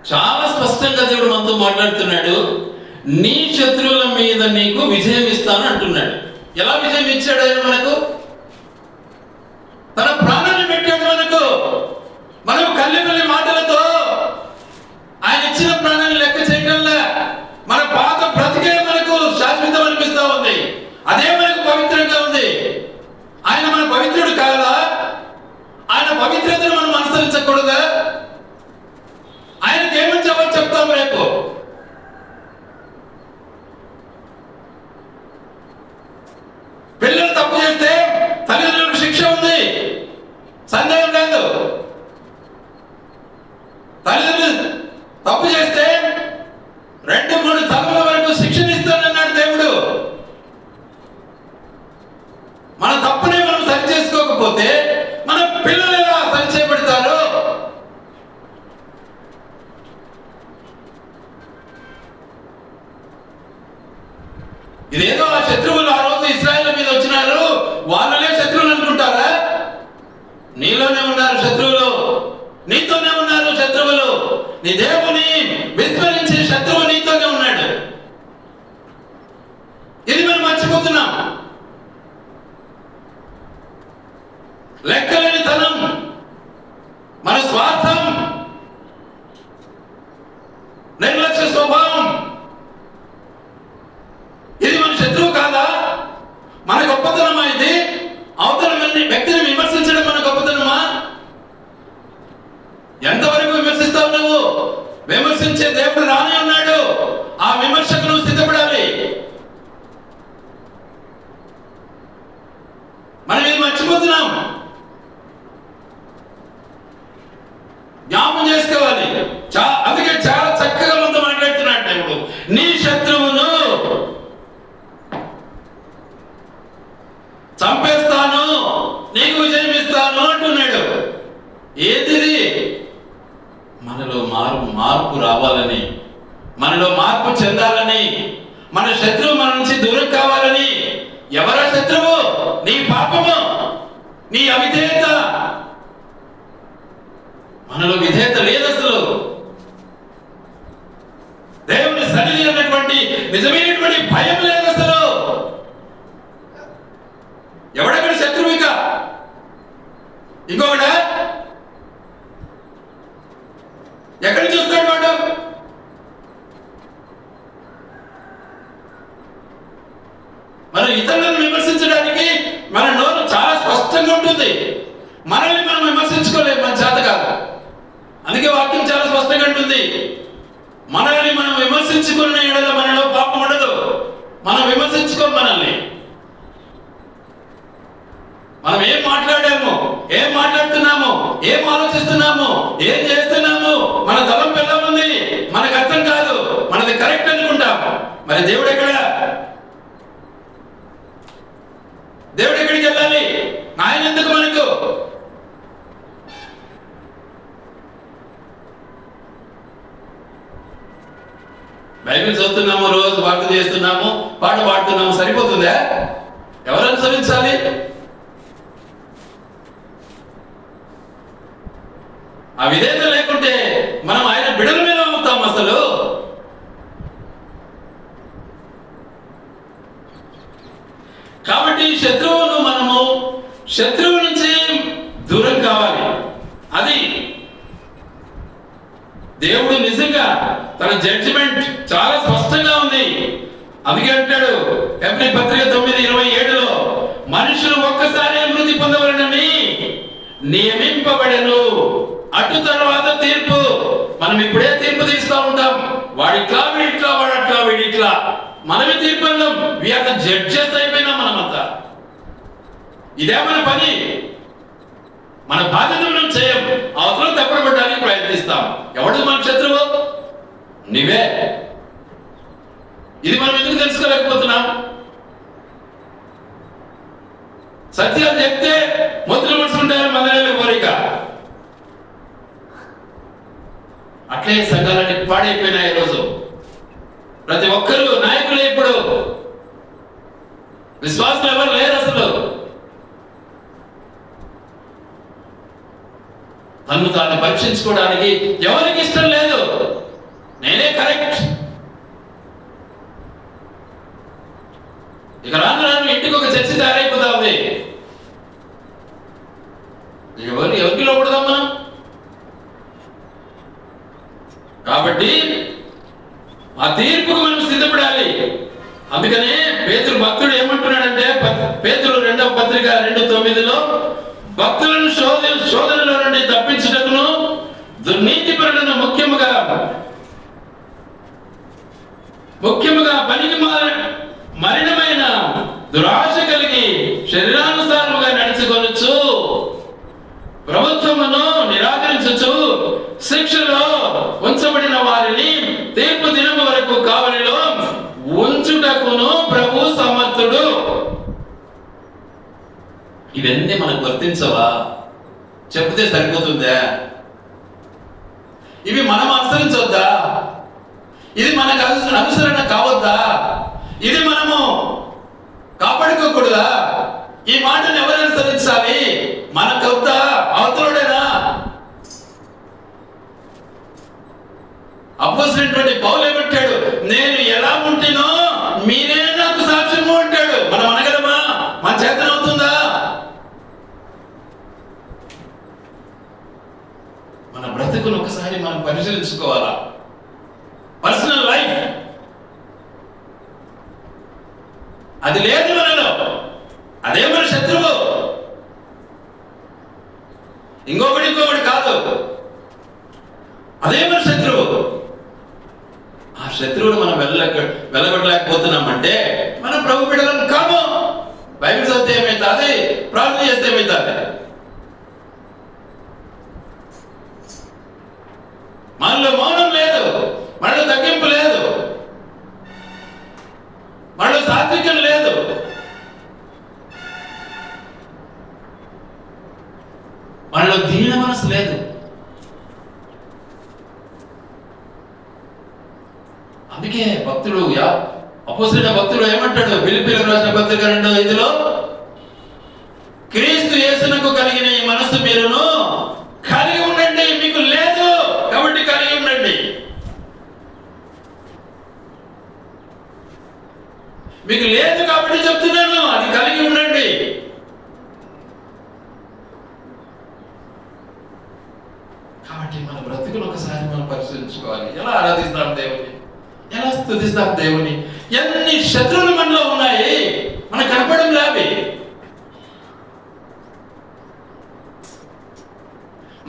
చాలా స్పష్టంగా దేవుడు మనతో మాట్లాడుతున్నాడు. నీ శత్రువుల మీద నీకు విజయం ఇస్తాను అంటున్నాడు. ఎలా విజయం ఇచ్చాడు ఆయన మనకు? తన ప్రాణాన్ని పెట్టాడు మనకు. మనం కల్లిపల్లి మాటలతో ఆయన ఇచ్చిన ప్రాణాన్ని లెక్క చేయడంలా మన పాత బ్రతికే మనకు శాశ్వతం అనిపిస్తా ఉంది. అదే మనకు పవిత్రంగా ఉంది. ఆయన మన పవిత్రుడు కాదా? ఆయన పవిత్రతను మనం అనుసరించకూడదా? ఆయనకి ఏమని జవాబు చెప్తాం రేపు? పిల్లలు తప్పు చేస్తే తల్లిదండ్రులకు శిక్ష ఉంది, సందేహం లేదు. తల్లిదండ్రులు తప్పు చేస్తే 2-3 తరముల వరకు శిక్షనిస్తానన్నాడు దేవుడు. మన తప్పునే మనం సరి చేసుకోకపోతే మన పిల్లలు ఎలా సరి చేయబడతారు? ఇదేదో ఆ శత్రువులు ఆ రోజు ఇశ్రాయేలు మీద వచ్చినారు, వాళ్ళనే శత్రువులు అనుకుంటారా? నీలోనే ఉన్నారు శత్రువులు, నీతోనే ఉన్నారు శత్రువులు. నీ దేవుని విస్మరించే శత్రువు నీతోనే ఉన్నాడు. ఇది మనం మర్చిపోతున్నాం. లెక్కలేని తనం, మన స్వార్థం, నిర్లక్ష్య స్వభావం, ఇది మన శత్రువు కాదా? మన గొప్పతనమా ఇది? అవతల వ్యక్తిని విమర్శించడం మన గొప్పతనమా? ఎంతవరకు విమర్శిస్తావు నువ్వు? విమర్శించే దేవుడు రానే ఉన్నాడు. ఆ విమర్శకు నువ్వు సిద్ధపడాలి. మనం ఇది మర్చిపోతున్నాం. జ్ఞాపకం చేసుకోవాలి. అందుకే చాలా చక్కగా మనతో మాట్లాడుతున్నాడు దేవుడు. నీ శత్రువును చంపేస్తాను, నీకు విజయం ఇస్తాను అంటున్నాడు. ఏది? మనలో మార్పు రావాలని, మనలో మార్పు చెందాలని, మన శత్రువు మన నుంచి దూరం కావాలని. ఎవరా శత్రువు? నీ పాపము, నీ అవిధేయత. మనలో విధేయత లేదు అసలు. దేవుని సన్నిధి అన్నటువంటి నిజమైనటువంటి భయం లేదు అసలు. ఎవడక్కడ శత్రువు? ఇక ఇంకొకట ఎక్కడ చూస్తాడు వాడు? మనం ఇతరులను విమర్శించడానికి మన నోరు చాలా స్పష్టంగా ఉంటుంది. మనల్ని మనం విమర్శించుకోలేము, మన చేత కాదు. అందుకే వాక్యం చాలా స్పష్టంగా ఉంటుంది. మనల్ని మనం విమర్శించుకున్న ఎడల మనలో పాపం ఉండదు. మనం విమర్శించుకోం మనల్ని. మనం ఏం మాట్లాడాము, ఏం మాట్లాడుతున్నాము, ఏం ఆలోచిస్తున్నాము, ఏం చేస్తున్నాము, మన తలం ఎలా ఉంది మనకు అర్థం కాదు. మనది కరెక్ట్ అనుకుంటాం. మరి దేవుడు ఎక్కడ? దేవుడు ఎక్కడికి వెళ్ళాలి? ఆయన ఎందుకు మనకు? బైబిల్ చదువుతున్నాము, రోజు వాక్యం చేస్తున్నాము, పాట పాడుతున్నాము, సరిపోతుందా? ఎవరు అనుసరించాలి? ఆ విధేయత లేకుంటే మనం ఆయన బిడల మీద అవుతాం అసలు. కాబట్టి శత్రువు నుంచి దూరం కావాలి. అది దేవుడు నిజంగా తన జడ్జిమెంట్ చాలా స్పష్టంగా ఉంది. అందుకే అంటాడు ఎబ్రీ పత్రిక 9:27లో, మనుషులు ఒక్కసారి మృతి పొందవలనని నియమింపబడెను, అటు తర్వాత తీర్పు. మనం ఇప్పుడే తీర్పు తీస్తూ ఉంటాం. వాడిట్లా, వీడిట్లా, వాడట్లా, వీడిట్లా. మనమే తీర్పు అన్నాం. వీఆర్ జడ్జెస్ అయిపోయినాం మనమంతా. ఇదే మన పని. మన బాధ్యత మనం చేయం. అవతల తప్పబడడానికి ప్రయత్నిస్తాం. ఎవడు మన శత్రువు? నీవే. ఇది మనం ఎందుకు తెలుసుకోలేకపోతున్నాం? సత్యాలు చెప్తే మొదలు మనసుకుంటారు మందరేళ్ళ కోరిక. అట్లే సంఘాలన్నీ పాడైపోయినాయి ఈరోజు. ప్రతి ఒక్కరూ నాయకులే. ఇప్పుడు విశ్వాసులు ఎవరు లేరు అసలు. తను తాను పరీక్షించుకోవడానికి ఎవరికి ఇష్టం లేదు. నేనే కరెక్ట్. ఇక రాను రాను ఇంటికి ఒక చర్చ తయారైపోతా ఉంది. ఎవరికి లోపడదాం మనం? కాబట్టి ఆ తీర్పుకు మనం సిద్ధపడాలి. అందుకనే పేతురు భక్తుడు ఏమంటున్నాడంటే, పేతురు 2వ పత్రిక 2:9 భక్తులను శోధనలో నుండి తప్పించుటకును దుర్నీతిపరులను ముఖ్యముగా పనికి మలినమైన దురాశ కలిగి శరీరానుసారముగా నడుచుకొనొచ్చు, ప్రభుత్వమును నిరాకరించచ్చు, శిక్షలో ఉంచబడిన వారిని తీర్పు దినము వరకు కావలిలో ఉంచుటకును ప్రభు సమర్థుడు. ఇవన్నీ మనకు వర్తించవా? చెప్తే సరిపోతుందా? ఇవి మనం అనుసరించొద్దా? ఇది మనకు అనుసరణ కావద్దా? ఇది మనము కాపాడుకోకూడదా? ఈ మాటను ఎవరు అనుసరించాలి? మనకొద్దా? అవతలుడేనా? అపోజిట్ పౌలు ఏమంటాడు? నేను ఎలా ఉంటేనో మీరే నాకు సాక్ష్యము అంటాడు. మనం అనగలమా? మన చేతనవుతుందా? మన బ్రతుకును ఒకసారి మనం పరిశీలించుకోవాలా. పర్సనల్ లైఫ్ అది లేదు మనలో. అదే మన శత్రువు. ఇంకొకటి కాదు, అదే మన శత్రువు. ఆ శత్రువును మనం వెళ్ళగొట్టలేకపోతున్నామంటే మనం ప్రభు బిడ్డలం కాము. బైబిల్ చదివితే ఏమవుతుంది? ప్రార్థన చేస్తే ఏమవుతుంది? మనలో మౌనం లేదు, మనలో తగ్గింపు లేదు, మనలో సాత్వికం లేదు. మనలో దీన మనసు లేదు. అందుకే భక్తుడు అపోస్తలుడైన భక్తుడు ఏమంటాడు? ఫిలిప్పీయులకు రాసిన పత్రిక 2:5 క్రీస్తు యేసునకు కలిగిన ఈ మనసు మీరును కలిగి ఉండండి. మీకు లేదు కాబట్టి కలిగి ఉండండి. మీకు లేదు కాబట్టి చెప్తున్నాను, అది కలిగి ఉండండి. కాబట్టి మన బ్రతుకును ఒకసారి మనం పరిశీలించుకోవాలి. ఎలా ఆరాధిస్తాం దేవుని? ఎలా స్తుతిస్తాం దేవుని? ఎన్ని శత్రువులు మనలో ఉన్నాయి, మనకు కనపడం లేవి.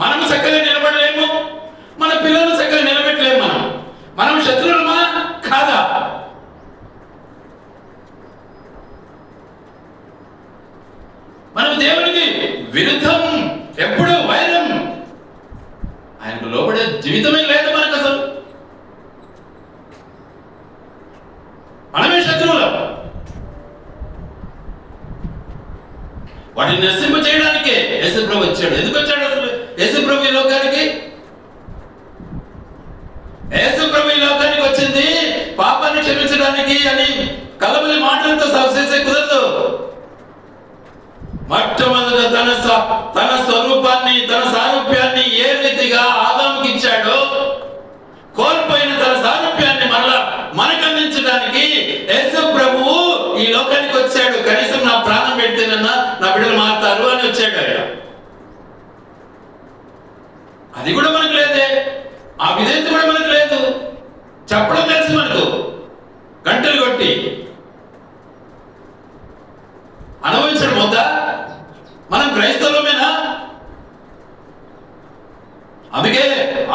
మనము చక్కగా నిలబడలేము, మన పిల్లలు చక్కగా నిలబెట్టలేము. మనం శత్రువులమా కాదా? మనం దేవునికి విరుద్ధం, ఎప్పుడు వైరం. ఆయనకు లోబడే జీవితమే లేదు మనకు. అసలు మనమే శత్రువులం. వాటిని నశింప చేయడానికే యేసుప్రభు వచ్చాడు. ఎందుకు వచ్చాడు అసలు యేసుప్రభు ఈ లోకానికి? యేసుప్రభు ఈ లోకానికి వచ్చింది పాపాన్ని క్షమించడానికి అని కలబలి మాటలతో చేసే కుదరదు. మొట్టమొదట తన స్వరూపాన్ని, తన సారూప్యాన్ని ఏ రీతిగా ఆదాముకి ఇచ్చాడో, కోల్పోయిన తన సారూప్యాన్ని మరలా మనకు అందించడానికి యేసు ప్రభువు ఈ లోకానికి వచ్చాడు. కనీసం నా ప్రాణం పెడితేనన్నా నా బిడ్డలు మారుతారు అని వచ్చాడు ఆయన. అది కూడా మనకు లేదే. ఆ విధేయత కూడా మనకు లేదు. చెప్పడం తెలుసు మనకు, గంటలు కొట్టి. అనుభవించడం వద్దా? మనం క్రైస్తవులమేనా? అందుకే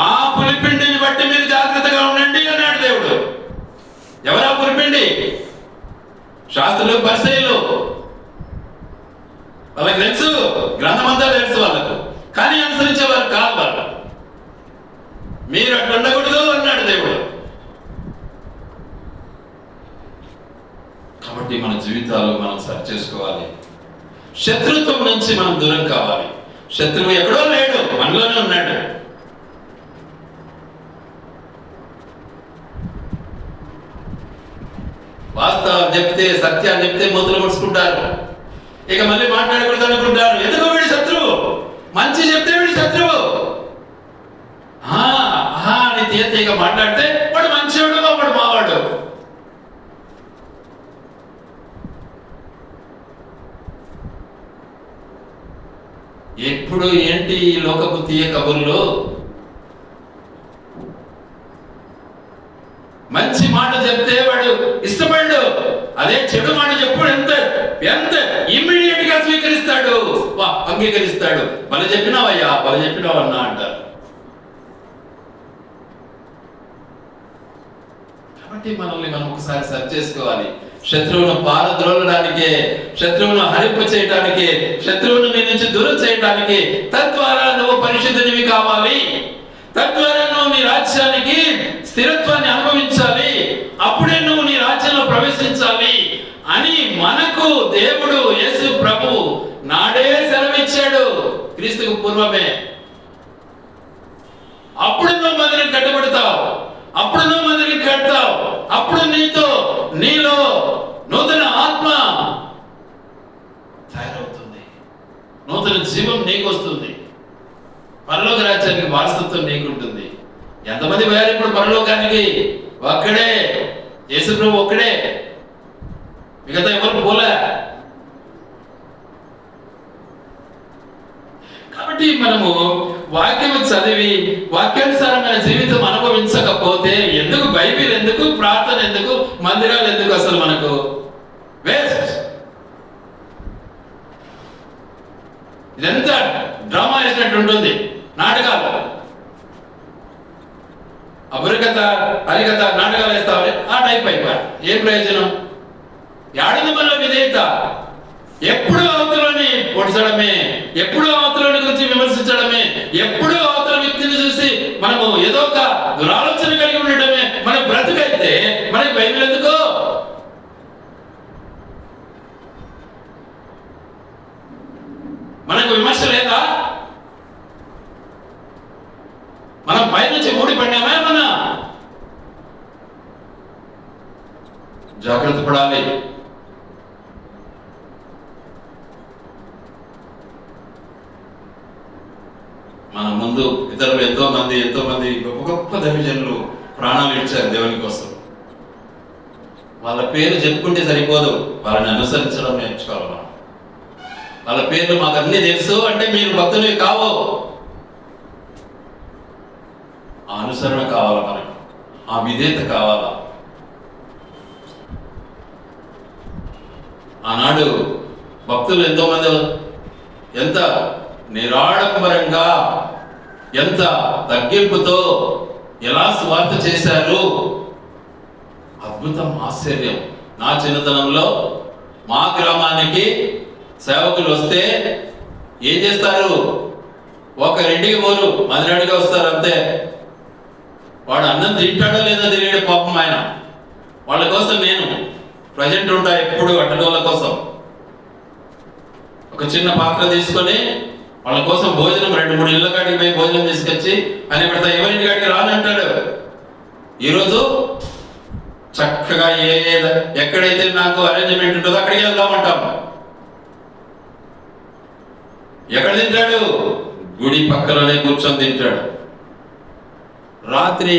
ఆ పులిపిండిని బట్టి మీరు జాగ్రత్తగా ఉండండి అన్నాడు దేవుడు. ఎవరా పులిపిండి? శాస్త్రులు, పరిసయ్యులు. వాళ్ళకి తెలుసు, గ్రంథమంతా తెలుసు వాళ్ళకు, కానీ అనుసరించేవారు కాదు వాళ్ళు. మీరు అట్లా ఉండకూడదు అన్నాడు దేవుడు. కాబట్టి మన జీవితాలు మనం సరి చేసుకోవాలి. శత్రుత్వం నుంచి మనం దూరం కావాలి. శత్రువు ఎక్కడో లేడు, మనలోనే ఉన్నాడు. వాస్తవం చెప్తే, సత్యాన్ని చెప్తే మూతులు ముడుచుకుంటారు. ఇక మళ్ళీ మాట్లాడకూడదు అనుకుంటారు. ఎందుకు వీడి శత్రువు? మంచి చెప్తే వీడి శత్రువు. మాట్లాడితే వాడు మంచివాడు, వాడు మావాడు. ఎప్పుడు ఏంటి ఈ లోకపు తీయ కబుర్లు? మంచి మాట చెప్తే వాడు ఇష్టపడు, అదే చెడు మాట చెప్పు ఎంత ఎంత ఇమ్మీడియట్ గా స్వీకరిస్తాడు, అంగీకరిస్తాడు. బల చెప్పినావయ్యా, బల చెప్పినావన్నా అంటారు. కాబట్టి మనల్ని మనం ఒకసారి సరి చేసుకోవాలి. శత్రువును పారద్రోలడానికే, శత్రువును హరింప చేయడానికే, శత్రువును నీ నుంచి దూరం చేయడానికి, తద్వారా నువ్వు పరిశుద్ధునివి కావాలి, తద్వారా నువ్వు నీ రాజ్యానికి స్థిరత్వాన్ని అనుభవించాలి, అప్పుడే నువ్వు నీ రాజ్యంలో ప్రవేశించాలి అని మనకు దేవుడు యేసు ప్రభువు నాడే సెలవిచ్చాడు, క్రీస్తుకు పూర్వమే. అప్పుడు నువ్వు మందిరం కట్టబడతావు, అప్పుడు నువ్వు మందిరం కడతావు, అప్పుడు నీలో నూతన ఆత్మ తయారవుతుంది, నూతన జీవం నీకు వస్తుంది, పరలోక రాజ్యానికి వారసత్వం నీకుంటుంది. ఎంతమంది పోయారు ఇప్పుడు పరలోకానికి? ఒక్కడే, యేసు ప్రభు ఒక్కడే, మిగతా ఎవరు పోలే. కాబట్టి మనము వాక్యం చదివి వాక్యానుసారమైన జీవితం అనుభవించకపోతే ఎందుకు బైబిల్ ఎందుకు, ప్రార్థన ఎందుకు, మందిరాలు ఎందుకు? అసలు మనకు వేస్ట్. ఇదంతా డ్రామా వేసినట్టు ఉంటుంది, నాటకాలు. బుర్రకథ, హరికథ, నాటకాలు వేస్తామని ఆ టైప్ అయిపోయా. ఏం ప్రయోజనం? యాడిన వల్ల విధేయత. ఎప్పుడు అవతలని పొడిచడమే, ఎప్పుడు అవతలని గురించి విమర్శించడమే, ఎప్పుడు అవతల వ్యక్తిని చూసి మనము ఏదో ఒక దురాలోచన కలిగి ఉండటమే మన బ్రతుకైతే మనకి బైబిల్ ఎందుకు? మనకు విమర్శ లేదా? మనం పైనుంచి ఊడిపడినామా? మన జాగ్రత్త పడాలి. మన ముందు ఇతరులు ఎంతో మంది గొప్ప గొప్ప దైవజనులు ప్రాణాలు ఇచ్చారు దేవుని కోసం. వాళ్ళ పేరు చెప్పుకుంటే సరిపోదు, వాళ్ళని అనుసరించడం నేర్చుకోవాలి మనం. వాళ్ళ పేర్లు మాకు అన్నీ తెలుసు అంటే మీరు భక్తులు కావు. ఆ అనుసరణ కావాలా మనకు, ఆ విధేయత కావాలా. ఆనాడు భక్తులు ఎంతో మంది ఎంత నిరాడంబరంగా, ఎంత తగ్గింపుతో ఎలా స్వార్థ చేశారు. అద్భుతం, ఆశ్చర్యం. నా చిన్నతనంలో మా గ్రామానికి సేవకులు వస్తే ఏం చేస్తారు? ఒకరింటికి పోరు, మదినాడిగా వస్తారు అంతే. వాడు అన్నం తింటాడో లేదో తెలియడు పాపం ఆయన. వాళ్ళ కోసం నేను ప్రజెంట్ ఉంటా ఎప్పుడు, అట్టడోళ్ళ కోసం ఒక చిన్న పాత్ర తీసుకొని వాళ్ళ కోసం భోజనం 2-3 ఇళ్ళ కాడికి పోయి భోజనం తీసుకొచ్చి అని పెడతా. ఎవరింటి కాడికి రానంటాడు. ఈరోజు చక్కగా ఎక్కడైతే నాకు అరేంజ్మెంట్ ఉంటుందో అక్కడికి వెళ్దామంటాం. ఎక్కడ తింటాడు? గుడి పక్కలోనే కూర్చొని తింటాడు. రాత్రి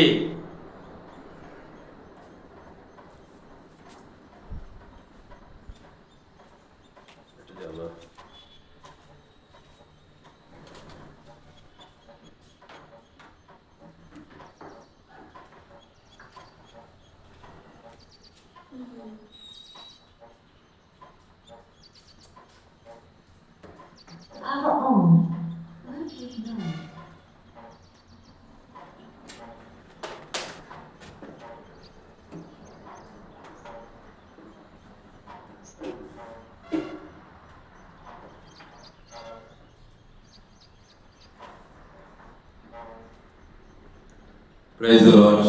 Praise the Lord.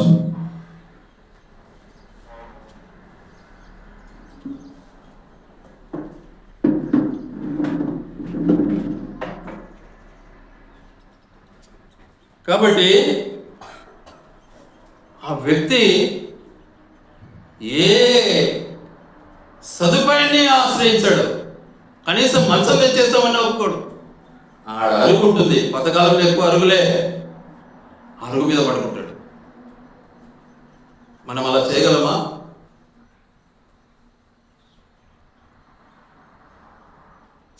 కాబట్టి ఆ వ్యక్తి ఏ సదుపాయాన్ని ఆశ్రయించాడు. కనీసం మంచం తెచ్చేస్తామని ఒప్పుకోడు. ఆడ అరుగుంటుంది, పథకాలంలో ఎక్కువ అరుగులే, అరుగు మీద పడుకుంటాడు. మనం అలా చేయగలమా?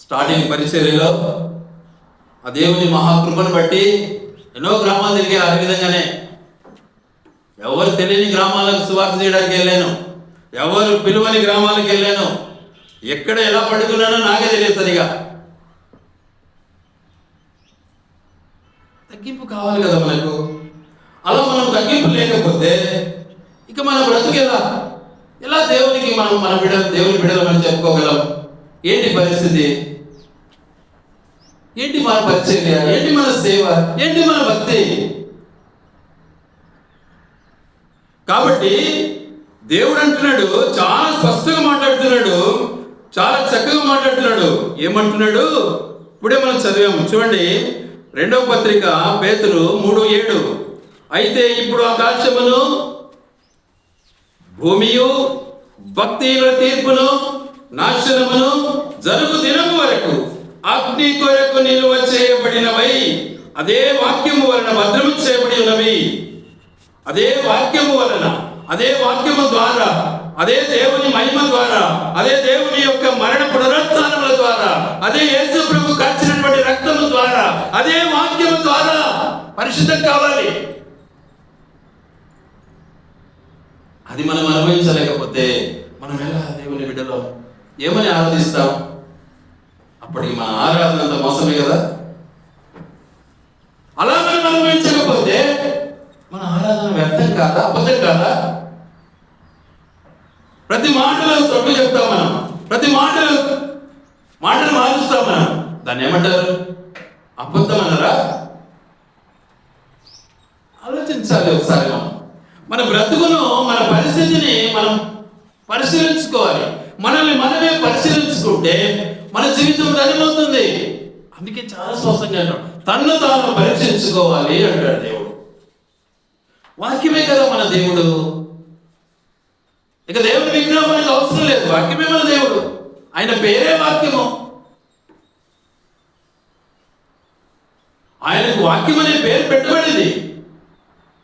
స్టార్టింగ్ పరిచర్యలో ఆ దేవుని మహాకృపను బట్టి ఎన్నో గ్రామాలు తిరిగి ఆ విధంగానే ఎవరు తెలియని గ్రామాలకు సువార్త చేయడానికి వెళ్ళాను, ఎవరు పిలువని గ్రామాలకు వెళ్ళాను, ఎక్కడ ఎలా పడుకున్నానో నాకే తెలియదు సరిగా. తగ్గింపు కావాలి కదా మనకు. అలా మనం తగ్గింపు లేకపోతే ఇక మన బ్రతుకు ఎలా దేవునికి మన దేవుని బిడ్డలమని చెప్పుకోగలం? ఏంటి పరిస్థితి? ఏంటి మన పరిచర్య? ఏంటి మన సేవ? ఏంటి మన భక్తి? కాబట్టి దేవుడు అంటున్నాడు, చాలా స్పష్టంగా మాట్లాడుతున్నాడు, చాలా చక్కగా మాట్లాడుతున్నాడు. ఏమంటున్నాడు? ఇప్పుడే మనం చదివాము చూడండి, 2వ పత్రిక పేతురు 3:7. అయితే ఇప్పుడు ఆకాశమును భూమియు భక్తిల తీర్పును నాశనమును జరుగు దినము వరకు అగ్ని కొరకు నిలువ చేయబడినవై అదే వాక్యము వలన భద్రము చేయబడి ఉన్నవి. అదే వాక్యము వలన, అదే వాక్యము ద్వారా, అదే దేవుని మహిమ ద్వారా, అదే దేవుని యొక్క మరణ పునరుత్థానముల ద్వారా, అదే యేసు ప్రభు కార్చినటువంటి రక్తము ద్వారా, అదే వాక్యము ద్వారా పరిశుద్ధం కావాలి. అది మనం అనుభవించలేకపోతే మనం ఎలా దేవుని బిడ్డలో ఏమని ఆరాధిస్తాం? అప్పటికి మన ఆరాధన అంత మోసమే కదా. అలా మనం అనుభవించకపోతే మన ఆరాధన వ్యర్థం కాదా? అబద్ధం కాదా? ప్రతి మాటలో తప్పు చెప్తాం మనం, ప్రతి మాటలు మారుస్తాం మనం. దాన్ని ఏమంటారు? అబద్ధం అన్నారా? ఆలోచించాలి ఒకసారి. మన బ్రతుకును, మన పరిస్థితిని మనం పరిశీలించుకోవాలి. మనల్ని మనమే పరిశీలించుకుంటే మన జీవితం ధన్యమవుతుంది. అందుకే చాలా స్పష్టంగా అంటాడు, తన్ను తాను పరీక్షించుకోవాలి అంటాడు దేవుడు. వాక్యమే కదా మన దేవుడు. ఇక దేవుని విగ్రహం మనకు అవసరం లేదు, వాక్యమే మన దేవుడు. ఆయన పేరే వాక్యము. ఆయనకు వాక్యం అనే పేరు పెట్టబడింది.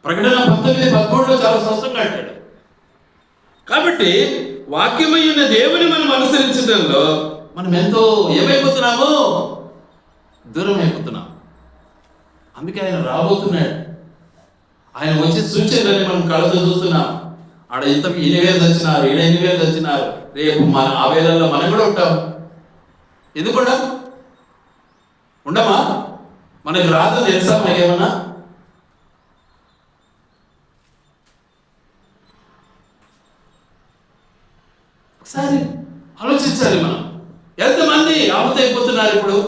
ప్రకటన 19:13 చాలా స్పష్టంగా అంటాడు. కాబట్టి వాక్యమైన దేవుని మనం అనుసరించడంలో మనం ఎంతో ఏమైపోతున్నామో దూరం అయిపోతున్నాం. అందుకే ఆయన రాబోతున్నాడు. ఆయన వచ్చే సూచనలని మనం కళ్ళతో చూస్తున్నాం. ఆడ ఇంత 8,000 వచ్చినారు, 8,000 వచ్చినారు. రేపు మన ఆ వేళల్లో మనం కూడా ఉంటాం. ఎందుకు ఉండమా? మనకు రాదు తెలుసా? మనకేమన్నా ఒకసారి ఆలోచించాలి. మనం ఎంతమంది ఆహుతైపోతున్నారు ఇప్పుడు?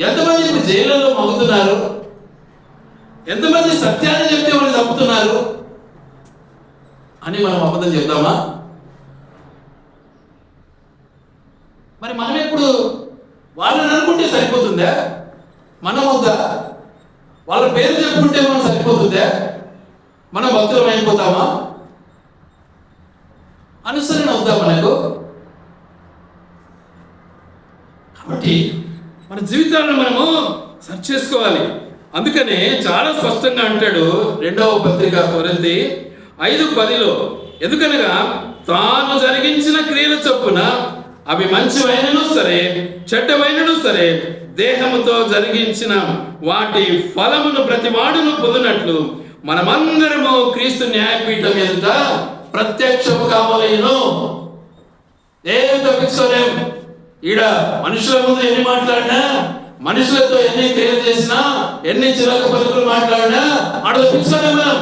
ఎంతమంది ఇప్పుడు జైళ్ళలో మగ్గుతున్నారు? ఎంతమంది సత్యాన్ని చెప్తే వాళ్ళు తప్పుతున్నారు అని మనం అబద్ధం చెప్తామా? మరి మనం ఎప్పుడు వాళ్ళని అనుకుంటే సరిపోతుందా? మనం వద్దా? వాళ్ళ పేరు చెప్పుకుంటే మనం సరిపోతుందా? మనం భక్తులం అయిపోతామా? అనుసరణ అవుతా మనకు? కాబట్టి మన జీవితాలను మనము సర్చ్ చేసుకోవాలి. అందుకనే చాలా స్పష్టంగా అంటాడు 2వ పత్రిక కొరింథీ 5:10, ఎందుకనగా తాను జరిగించిన క్రియల చొప్పున అవి మంచివైనను సరే చెడ్డవైనను సరే దేహముతో జరిగించిన వాటి ఫలమును ప్రతివాడును పొందినట్లు మనమందరము క్రీస్తు న్యాయపీఠం ఎదుట ప్రత్యక్షము కావలేను. ఏం తప్పించుకోలేం. ఈడ మనుషుల ముందు ఎన్ని మాట్లాడినా, మనుషులతో ఎన్ని క్రియలు చేసినా, ఎన్ని చిరాకు పలుకులు మాట్లాడినా ఆడ తప్పించుకోలేం మనం.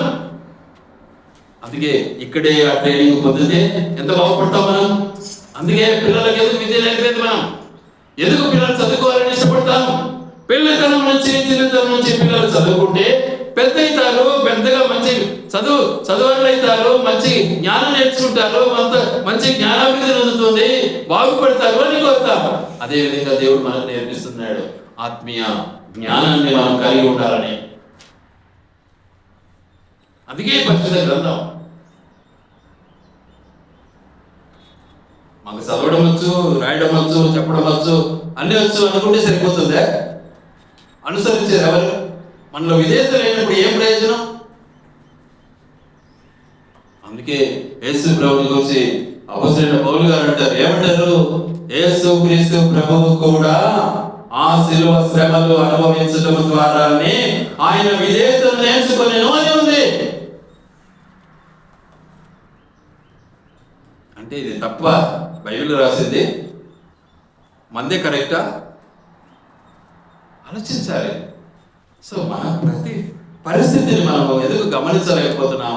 అందుకే ఇక్కడే ఆ ట్రైనింగ్ పొందితే ఎంత బాగుపడతాం మనం. అందుకే పిల్లలకి ఎందుకు విద్య లేకపోయింది? మనం ఎందుకు పిల్లలు చదువుకోవాలని ఇష్టపడతాం? పిల్లతనం నుంచి చిన్నతనం నుంచి పిల్లలు చదువుకుంటే పెద్ద అవుతారు, పెద్దగా మంచి చదువులు అవుతారు, మంచి జ్ఞానం నేర్చుకుంటారు, మంచి జ్ఞానాభివృద్ధి అందుతుంది, బాగుపడతారు అని కోరుతాం. అదేవిధంగా దేవుడు మనకు నేర్పిస్తున్నాడు ఆత్మీయ జ్ఞానాన్ని మనం కలిగి ఉండాలని. అందుకే పరిశుద్ధ గ్రంథం. మాకు చదవడం వచ్చు, రాయడం వచ్చు, చెప్పడం వచ్చు, అన్ని వచ్చు అనుకుంటే సరిపోతుందా? అనుసరించేది ఎవరు? మనలో విధేయత లేనప్పుడు ఏం ప్రయోజనం? అందుకే యేసు ప్రభుని గురించి అపోస్తలుడైన పౌలు గారు అంటారు, ఏమంటారు? యేసు క్రీస్తు ప్రభువు కూడా ఆ శిలువ శ్రమలు అనుభవించడం ద్వారానే ఆయన విధేయతను నేర్చుకొనెను అని ఉంది. అంటే ఇది తప్ప బైబిల్ రాసింది మందే కరెక్టా? ఆలోచించాలి. సో మన ప్రతి పరిస్థితిని మనం ఎందుకు గమనించలేకపోతున్నాం?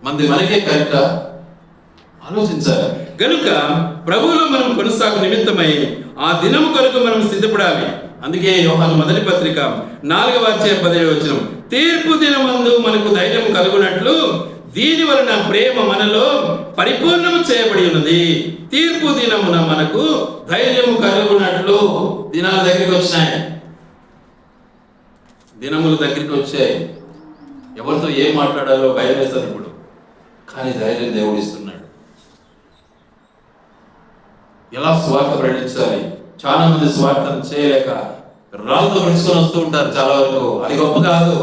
మంది మనకే కరెక్టా? ఆలోచించాలి. కనుక ప్రభువులో మనం కొనసాగు నిమిత్తమై ఆ దినము కొరకు మనం సిద్ధపడాలి. అందుకే యోహాను మొదటి పత్రిక 4:17 తీర్పు దినమందు మనకు ధైర్యం కలుగునట్లు దీని వలన ప్రేమ మనలో పరిపూర్ణము చేయబడి ఉన్నది. తీర్పు దినమున మనకు ధైర్యం కలుగునట్లు. దినాల దగ్గరికి వచ్చినాయి, దినములు దగ్గరికి వచ్చాయి. ఎవరితో ఏం మాట్లాడాలో భయం వేస్తుంది ఇప్పుడు, కానీ ధైర్యం దేవుడు ఇస్తున్నాడు. ఎలా స్వార్థ ప్రకటించాలి? చాలా మంది స్వార్థం చేయలేక రాళ్ళతో పెంచుకొని వస్తూ ఉంటారు. చాలా వరకు అది గొప్ప కాదు.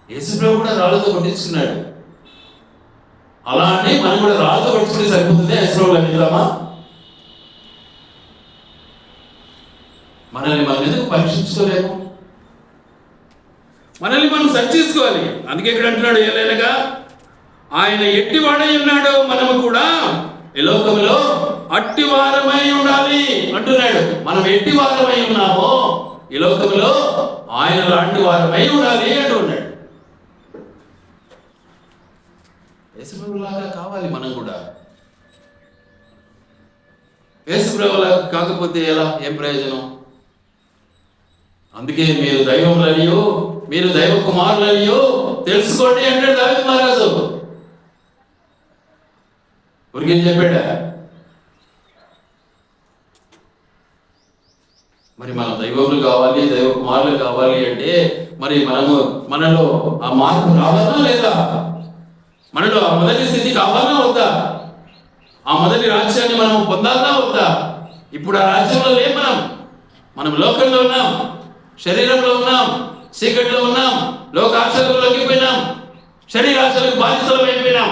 యేసుప్రభు కూడా రాళ్ళతో కొట్టించుకున్నాడు. అలా అని మనం కూడా రాళ్ళతో కొట్టించుకుంటే సరిపోతుంది? యేసుప్రభు వెళ్తామా? మనల్ని మనం ఎందుకు పరీక్షించుకోలేము? మనల్ని మనం సరి చేసుకోవాలి. అందుకే ఇక్కడ అంటున్నాడు, ఏలైనగా ఆయన ఎట్టివాడై ఉన్నాడో మనము కూడా ఈ లోకంలో అట్టివారమై ఉండాలి అంటున్నాడు. మనం ఎట్టివారమై ఉన్నామో ఈ లోకంలో ఆయన లాంటి వారమై ఉండాలి అంటున్నాడు. యేసుప్రభులాగా కావాలి మనం కూడా. యేసుప్రభులాగా కాకపోతే ఎలా? ఏం ప్రయోజనం? అందుకే మీరు దైవములనియో మీరు దైవ కుమారులనియో తెలుసుకోండి అంటాడు దావీదు మహారాజు. ఊరికేం చెప్పాడా? మరి మనం దైవములు కావాలి, దైవ కుమారులు కావాలి అంటే మరి మనలో ఆ మార్పు రావాలా లేదా? మనలో ఆ మొదటి స్థితి కావాలా వద్దా? ఆ మొదటి రాజ్యాన్ని మనం పొందాలా వద్దా? ఇప్పుడు ఆ రాజ్యంలో లేం. మనం లోకంలో ఉన్నాం, శరీరంలో ఉన్నాం, చీకటిలో ఉన్నాం, లోకాశలకు లొంగిపోయినాం, శరీరాశలకు బాధితులు అయిపోయినాం.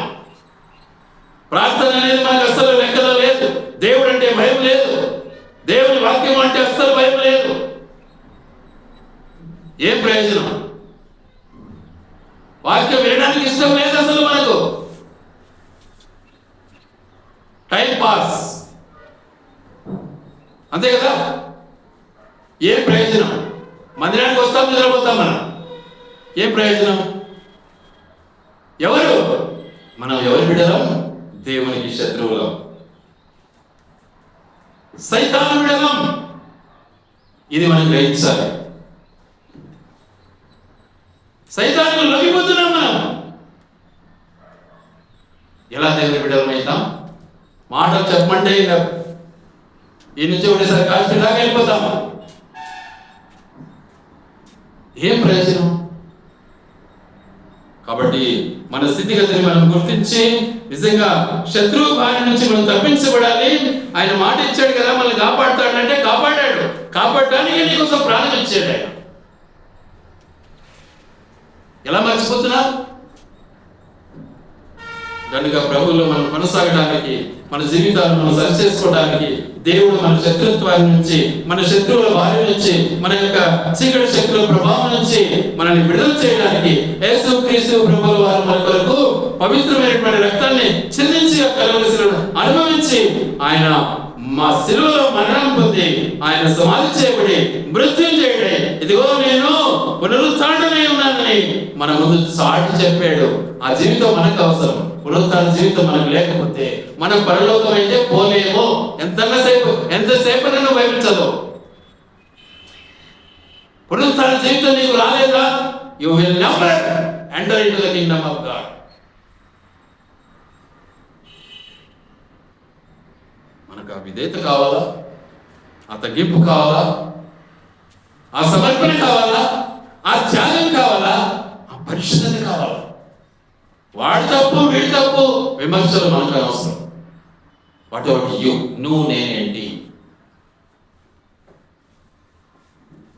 ప్రార్థన అనేది మనకు అస్సలు లెక్కలో లేదు. దేవుడు అంటే భయం లేదు. దేవుని వాక్యం అంటే అస్సలు భయం లేదు. ఏం ప్రయోజనం? వాక్యం వినడానికి ఇష్టం లేదు అసలు మనకు. టైం పాస్ అంతే కదా. ఏం ప్రయోజనం? మందిరానికి వస్తాం, నిద్రపోతాం. మనం ఏం ప్రయోజనం? మనం ఎవరి బిడ్డలం? దేవునికి శత్రువులం, సైతాను బిడ్డలం. ఇది మనం గ్రహించాలి. సైతానుకు లొంగిపోతున్నాం మనం. ఎలా దేవుని బిడ్డలం అవుతాం? మాటలు చెప్పమంటే ఈ నుంచి ఒకటిసారి కాశ్మీర్ వెళ్ళిపోతాం. ఏం ప్రయోజనం? కాబట్టి మన స్థితిగతిని మనం గుర్తించి నిజంగా శత్రువు బారి నుంచి మనం తప్పించబడాలి. ఆయన మాట ఇచ్చాడు కదా, మనల్ని కాపాడుతాడంటే కాపాడాడు. కాపాడడానికి నీకోసం ప్రాణం ఇచ్చాడు ఆయన. ఎలా మర్చిపోతున్నా? కనుక ప్రభువులో మనం కొనసాగడానికి, మన జీవితాలను మనం సరి చేసుకోవడానికి దేవుడు మన శత్రుత్వాల నుంచి, మన శత్రువుల బారి నుంచి, మన యొక్క చీకటి శక్తుల ప్రభావం నుంచి మనల్ని విడుదల చేయడానికి యేసు క్రీస్తు ప్రభువుల వారు మన కొరకు పవిత్రమైనటువంటి రక్తాన్ని చిందించి కలువరి శిలువను అనుభవించి ఆయన మా శిలువలో మరణం పొంది ఆయన సమాధి చేయబడి మృత్యుంజయుడై ఇదిగో నేను పునరుత్థానుడనై ఉన్నానని మన ముందు సాటి చెప్పాడు. ఆ జీవితం మనకు అవసరం. పునరుత్థాన జీవితం మనకు లేకపోతే మనం పరలోకం అయితే పోలేమో. ఎంతసేపు నన్ను బైబిల్ చదువు. పునరుత్థాన జీవితం నీకు రాలేదా? You will never enter into the Kingdom of God. మనకు ఆ విధేయత కావాలా? ఆ తగ్గింపు కావాలా? ఆ సమర్పణ కావాలా? ఆ త్యాగం కావాలా? ఆ పరిశుద్ధత కావాలా? వాడి తప్పు వీడి తప్పు విమర్శలు మనకు అవసరం. What about you? నువ్వు నేనేంటి?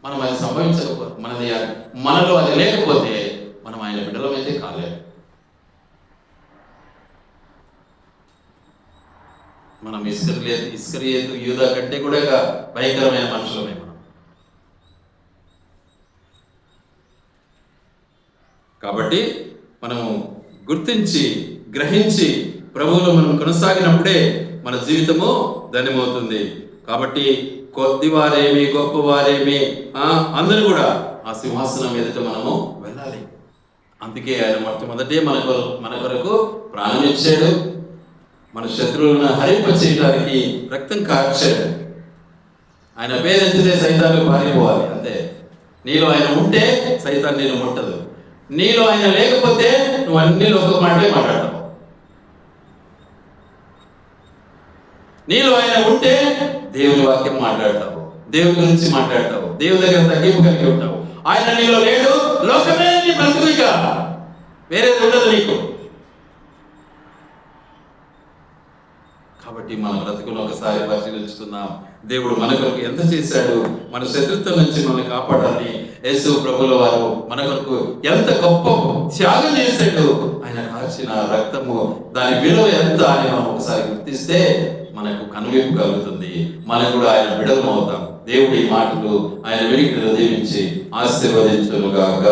మనం అది సంభవించకపోతే, మనలో అది లేకపోతే మనం ఆయన బిడ్డలమైతే కాలేదు. మనం ఇస్కరియోతు యూదా కంటే కూడా భయంకరమైన మనుషులమే మనం. కాబట్టి మనము గుర్తించి గ్రహించి ప్రభువులో మనం కొనసాగినప్పుడే మన జీవితము ధన్యమవుతుంది. కాబట్టి కొద్దివారేమి గొప్పవారేమి అందరూ కూడా ఆ సింహాసనం ఎదుట మనము వెళ్ళాలి. అందుకే ఆయన మొట్టమొదటే మన కొరకు ప్రాణం ఇచ్చాడు. మన శత్రువులను హరింప చేయడానికి రక్తం కార్చాడు. ఆయన పేరెత్తితే సైతాన్లు పారిపోవాలి అంతే. నీలో ఆయన ఉంటే సైతాన్ నేను ముట్టదు. నీలో ఆయన లేకపోతే నువ్వు అన్ని లోక మాటలే మాట్లాడతావు. నీలో ఆయన ఉంటే దేవుని వాక్యం మాట్లాడతావు, దేవుని గురించి మాట్లాడతావు, దేవుని దగ్గర తగ్గింపు కలిగి ఉంటావు. ఆయన నీలో లేడు, లోకమే నీ బ్రతుకు, ఇక వేరేది ఉండదు నీకు. కాబట్టి మన బ్రతుకును ఒకసారి పరిశీలించుకుందాం. దేవుడు మన కొరకు ఎంత చేశాడు, మన శత్రుత్వం నుంచి మనల్ని కాపాడాలని యేసు ప్రభుల వారు మన కొరకు ఎంత గొప్ప త్యాగం చేశాడు. ఆయన కాచిన రక్తము, దాని విలువ ఎంత అని మనం ఒకసారి గుర్తిస్తే మనకు కనువిప్పు కలుగుతుంది. మనం కూడా ఆయన బిడ్డలం అవుతాం. దేవుడి మాటలు ఆయన వెలికిలో దీవించి ఆశీర్వదించునుగాక.